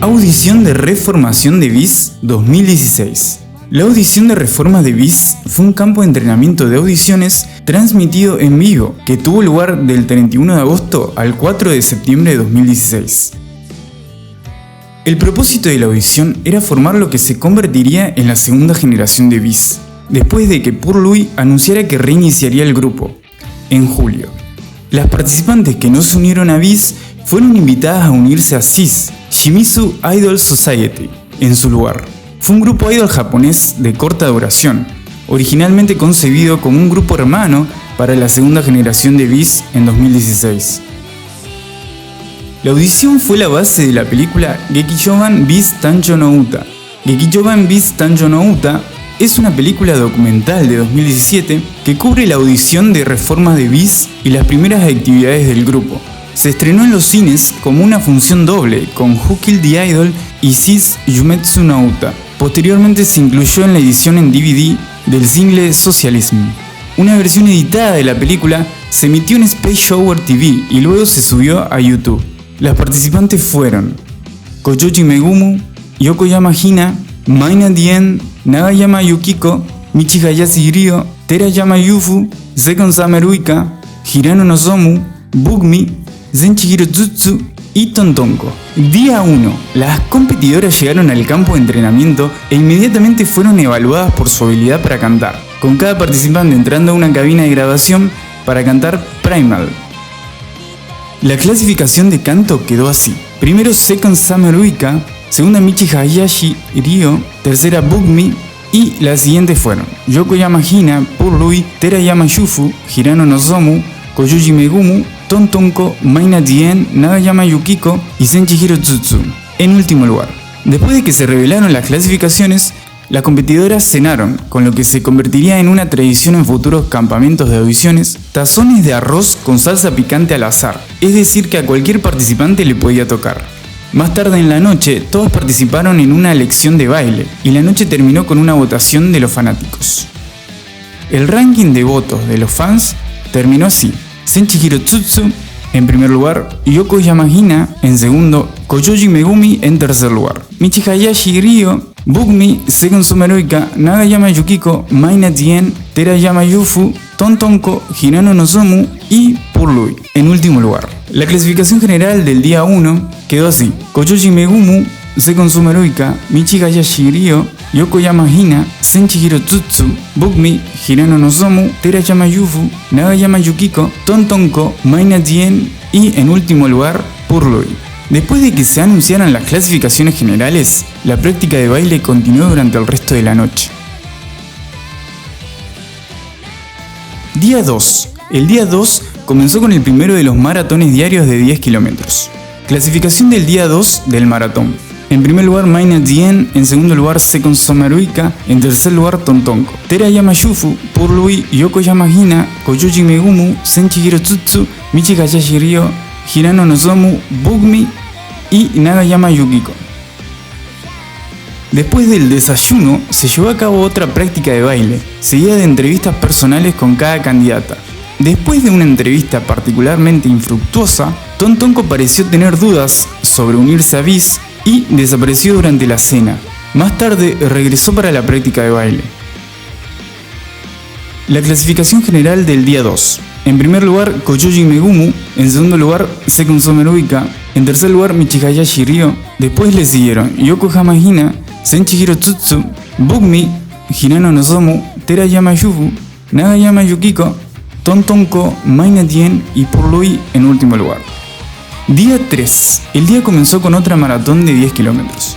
Audición de reformación de BIS 2016. La audición de reforma de BIS fue un campo de entrenamiento de audiciones transmitido en vivo que tuvo lugar del 31 de agosto al 4 de septiembre de 2016. El propósito de la audición era formar lo que se convertiría en la segunda generación de BIS, después de que Purlui anunciara que reiniciaría el grupo, en julio. Las participantes que no se unieron a BIS fueron invitadas a unirse a SIS, Shimizu Idol Society, en su lugar. Fue un grupo idol japonés de corta duración, originalmente concebido como un grupo hermano para la segunda generación de BIS en 2016. La audición fue la base de la película Gekijoban BIS Tanjo no Uta. Gekijoban BIS Tanjo no Uta es una película documental de 2017 que cubre la audición de reforma de BIS y las primeras actividades del grupo. Se estrenó en los cines como una función doble con Who Killed the Idol y SIS Yumetsu no Uta. Posteriormente se incluyó en la edición en DVD del single Socialism. Una versión editada de la película se emitió en Space Shower TV y luego se subió a YouTube. Las participantes fueron Koyoshi Megumu, Yokoyama Hina, Maina Dien, Nagayama Yukiko, Michi Hayashi Ryo, Terayama Yufu, Sekon Summer Uika, Hirano Nozomu, Bugmi, Zenchihiro Tsutsu y Tontonko. Día 1. Las competidoras llegaron al campo de entrenamiento e inmediatamente fueron evaluadas por su habilidad para cantar, con cada participante entrando a una cabina de grabación para cantar Primal. La clasificación de canto quedó así. Primero Sekon Summer Uika, segunda Michi Hayashi Ryo, tercera Bugmi y las siguientes fueron Yokoyama Hina, Purlui, Terayama Yufu, Hirano Nozomu, Koyoshi Megumu, Tontonko, Maina Dien, Nagayama Yukiko y Zenchihiro Tsutsu, en último lugar. Después de que se revelaron las clasificaciones, las competidoras cenaron, con lo que se convertiría en una tradición en futuros campamentos de audiciones, tazones de arroz con salsa picante al azar, es decir que a cualquier participante le podía tocar. Más tarde en la noche, todos participaron en una lección de baile, y la noche terminó con una votación de los fanáticos. El ranking de votos de los fans terminó así: Zenchihiro Tsutsu en primer lugar, Yokoyama Hina en segundo, Koyoshi Megumi en tercer lugar, Michi Hayashi Ryo, Bugmi, Sekon Summer Uika, Nagayama Yukiko, Maina Dien, Terayama Yufu, Tontonko, Hirano Nozomu y Purlui en último lugar. La clasificación general del día 1 quedó así: Koyoshi Megumu, Sekon Summer Uika, Michi Hayashi Ryo, Yokoyama Hina, Zenchihiro Tsutsu, Bugmi, Hirano Nozomu, Terayama Yufu, Nagayama Yukiko, Tontonko, Maina Dien y en último lugar Purlui. Después de que se anunciaran las clasificaciones generales, la práctica de baile continuó durante el resto de la noche. Día 2. El día 2 comenzó con el primero de los maratones diarios de 10 kilómetros. Clasificación del día 2 del maratón. En primer lugar Maina Dien, en segundo lugar Sekon Summer Uika, en tercer lugar Tontonko, Terayama Yufu, Purlui, Yokoyama Hina, Koyoshi Megumu, Zenchihiro Tsutsu, Michi Hayashi Ryo, Hirano Nozomu, Bugmi y Nagayama Yukiko. Después del desayuno se llevó a cabo otra práctica de baile, seguida de entrevistas personales con cada candidata. Después de una entrevista particularmente infructuosa, Tontonko pareció tener dudas sobre unirse a BIS y desapareció durante la cena. Más tarde regresó para la práctica de baile. La clasificación general del día 2. En primer lugar Koyoshi Megumu, en segundo lugar Sekon Summer Uika, en tercer lugar Michi Hayashi Ryo. Después le siguieron Yokoyama Hina, Zenchihiro Tsutsu, Bugmi, Hirano Nozomu, Terayama Yufu, Nagayama Yukiko, Tontonko, Maina Dien y Purlui en último lugar. Día 3. El día comenzó con otra maratón de 10 kilómetros.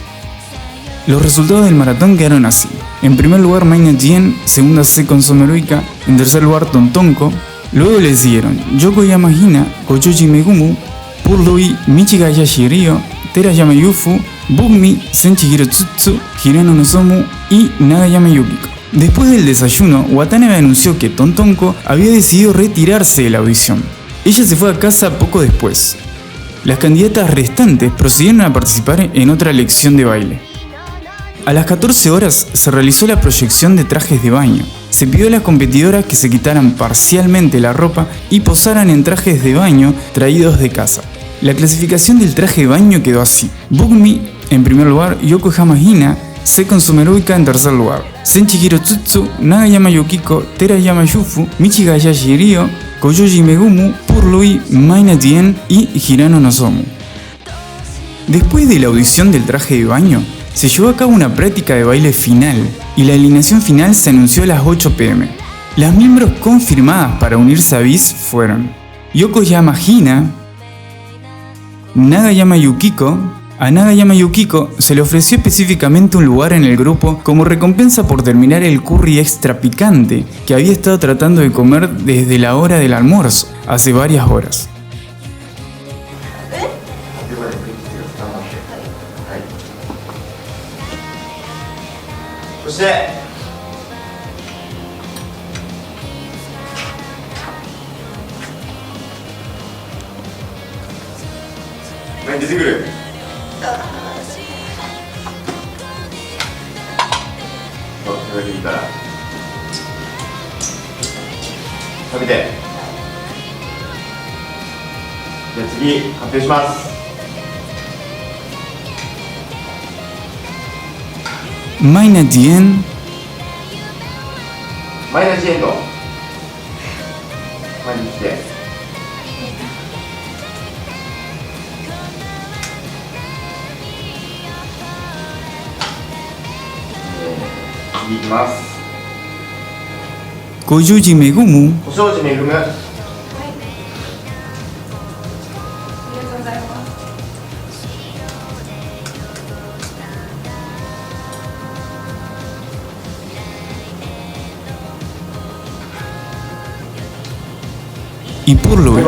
Los resultados del maratón quedaron así: en primer lugar Maina Dien, segunda Sekon Summer Uika, en tercer lugar Tontonko. Luego le siguieron Yokoyama Hina, Koyoshi Megumu, Purlui, Michi Hayashi Ryo, Terayama Yufu, Bugmi, Zenchihiro Tsutsu, Hirano Nozomu y Nagayama Yukiko. Después del desayuno, Watanabe anunció que Tontonko había decidido retirarse de la audición. Ella se fue a casa poco después. Las candidatas restantes procedieron a participar en otra lección de baile. A las 14 horas se realizó la proyección de trajes de baño. Se pidió a las competidoras que se quitaran parcialmente la ropa y posaran en trajes de baño traídos de casa. La clasificación del traje de baño quedó así: Bugmi en primer lugar, Yokohama Hina, Second Sumeruika en tercer lugar, Senchihiro Tsutsu, Nagayama Yukiko, Terayama Yufu, Michigayashi Ryo, Koyoji Megumu, Purlui, Maina Tien y Hirano Nozomu. Después de la audición del traje de baño, se llevó a cabo una práctica de baile final y la alineación final se anunció a las 8 p.m. Las miembros confirmadas para unirse a BIS fueron Yokoyama Hina, Nagayama Yukiko. A Nagayama Yukiko se le ofreció específicamente un lugar en el grupo como recompensa por terminar el curry extra picante que había estado tratando de comer desde la hora del almuerzo, hace varias horas. Maina Tien, Koyoji Megumu, y Purlui.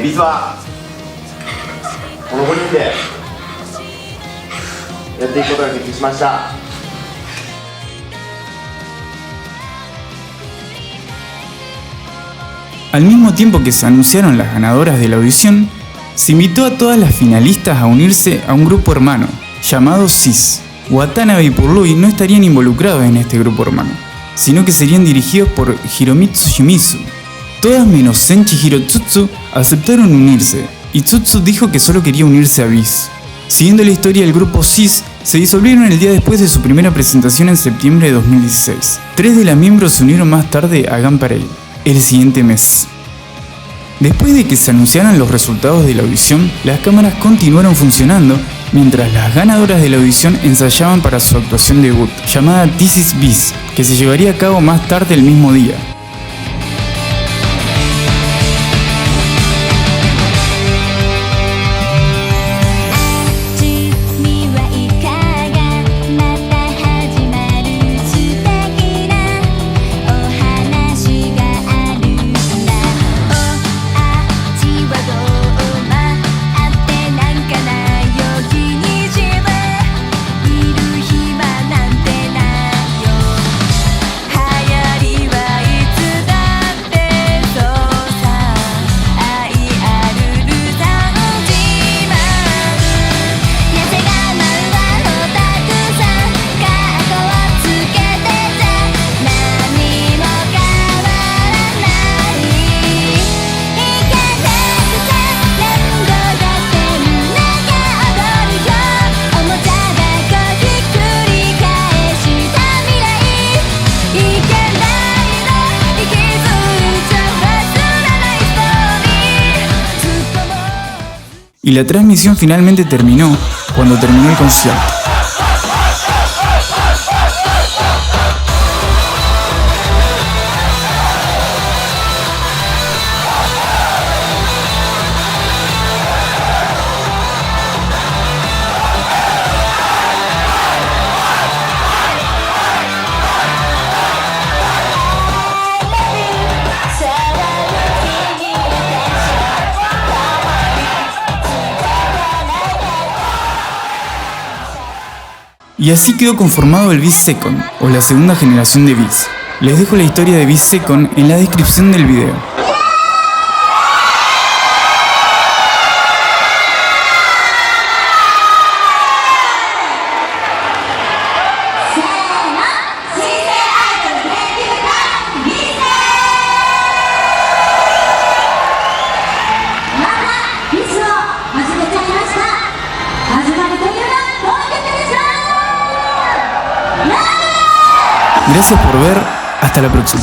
BIS はこの5人でやっていくことが決定しました。Al mismo tiempo que se anunciaron las ganadoras de la audición, se invitó a todas las finalistas a unirse a un grupo hermano, llamado SIS. Watanabe y Purlui no estarían involucrados en este grupo hermano, sino que serían dirigidos por Hiromitsu Shimizu. Todas menos Senchihiro Tsutsu aceptaron unirse, y Tsutsu dijo que solo quería unirse a BIS. Siguiendo la historia del grupo SIS, se disolvieron el día después de su primera presentación en septiembre de 2016. 3 de las miembros se unieron más tarde a Gun Parade, el siguiente mes. Después de que se anunciaran los resultados de la audición, las cámaras continuaron funcionando mientras las ganadoras de la audición ensayaban para su actuación debut, llamada This Is BIS, que se llevaría a cabo más tarde el mismo día. Y la transmisión finalmente terminó cuando terminó el concierto. Y así quedó conformado el BIS Second, o la segunda generación de BIS. Les dejo la historia de BIS Second en la descripción del video. Gracias por ver, hasta la próxima.